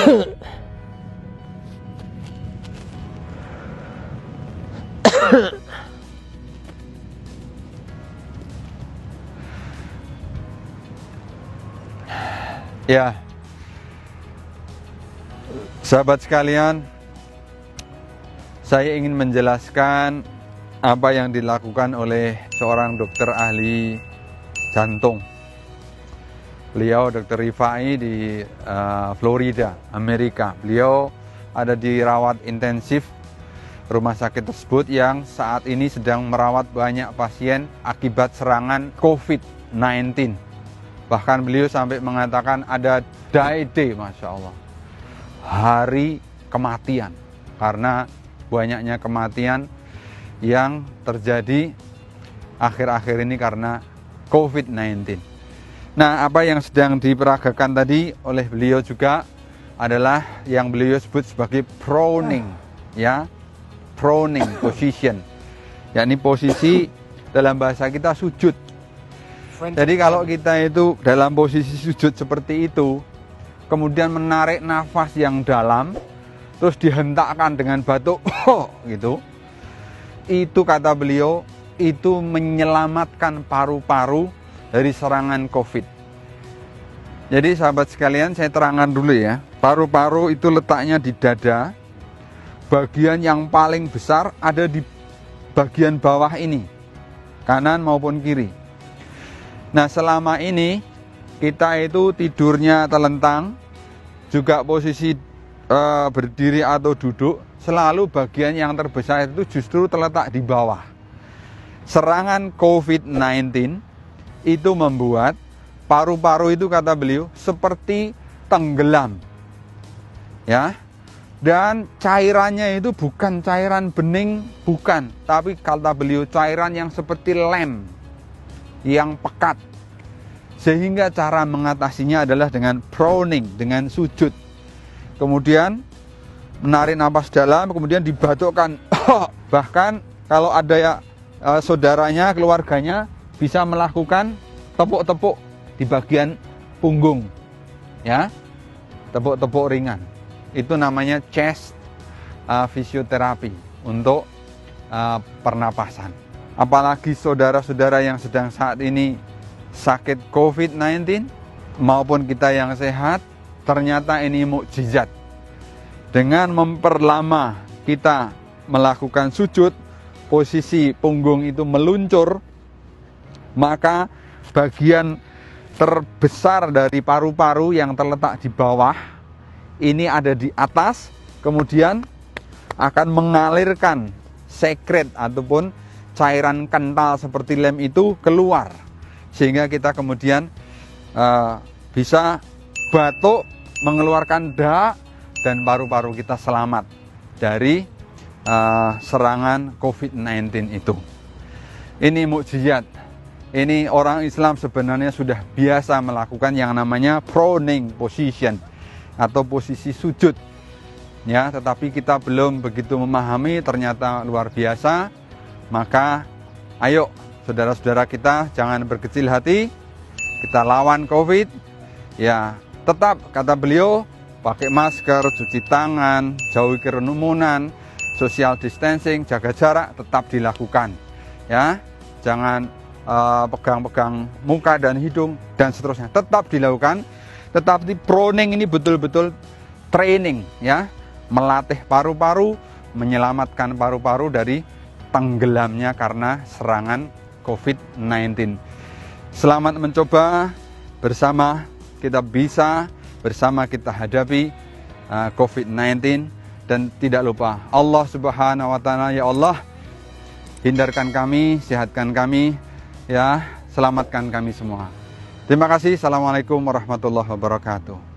Ya, sahabat sekalian, saya ingin menjelaskan apa yang dilakukan oleh seorang dokter ahli jantung. Beliau Dr. Rifai di Florida, Amerika. Beliau ada di rawat intensif rumah sakit tersebut yang saat ini sedang merawat banyak pasien akibat serangan COVID-19. Bahkan beliau sampai mengatakan ada die day, Masya Allah, hari kematian, karena banyaknya kematian yang terjadi akhir-akhir ini karena COVID-19. Nah, apa yang sedang diperagakan tadi oleh beliau juga adalah yang beliau sebut sebagai proning, ya, proning position, yakni posisi dalam bahasa kita sujud. Jadi kalau kita itu dalam posisi sujud seperti itu, kemudian menarik nafas yang dalam, terus dihentakkan dengan batuk, gitu, itu kata beliau, itu menyelamatkan paru-paru dari serangan COVID. Jadi sahabat sekalian, saya terangkan dulu ya. Paru-paru itu letaknya di dada. Bagian yang paling besar ada di bagian bawah ini, kanan maupun kiri. Nah, selama ini kita itu tidurnya telentang, juga posisi berdiri atau duduk, selalu bagian yang terbesar itu justru terletak di bawah. Serangan COVID-19 itu membuat paru-paru itu, kata beliau, seperti tenggelam, ya. Dan cairannya itu bukan cairan bening, bukan, tapi kata beliau cairan yang seperti lem, yang pekat. Sehingga cara mengatasinya adalah dengan proning, dengan sujud. Kemudian menarik napas dalam, kemudian dibatukkan. Bahkan kalau ada saudaranya, keluarganya, bisa melakukan tepuk-tepuk di bagian punggung, ya, tepuk-tepuk ringan. Itu namanya chest fisioterapi untuk pernapasan. Apalagi saudara-saudara yang sedang saat ini sakit COVID-19 maupun kita yang sehat, ternyata ini mukjizat. Dengan memperlama kita melakukan sujud, posisi punggung itu meluncur, maka bagian terbesar dari paru-paru yang terletak di bawah ini ada di atas, kemudian akan mengalirkan sekret ataupun cairan kental seperti lem itu keluar, sehingga kita kemudian bisa batuk, mengeluarkan dak, dan paru-paru kita selamat dari serangan COVID-19 itu. Ini mukjizat. Ini orang Islam sebenarnya sudah biasa melakukan yang namanya proning position atau posisi sujud, ya, tetapi kita belum begitu memahami, ternyata luar biasa. Maka ayo saudara-saudara kita, jangan berkecil hati, kita lawan COVID, ya. Tetap kata beliau, pakai masker, cuci tangan, jauhi kerumunan, social distancing, jaga jarak tetap dilakukan, ya. Jangan pegang-pegang muka dan hidung dan seterusnya, tetap dilakukan. Tetapi proning ini betul-betul training, ya, melatih paru-paru, menyelamatkan paru-paru dari tenggelamnya karena serangan COVID-19. Selamat mencoba, bersama kita bisa, bersama kita hadapi COVID-19. Dan tidak lupa, Allah Subhanahu wa Ta'ala, ya Allah, hindarkan kami, sehatkan kami, ya, selamatkan kami semua. Terima kasih. Assalamualaikum warahmatullahi wabarakatuh.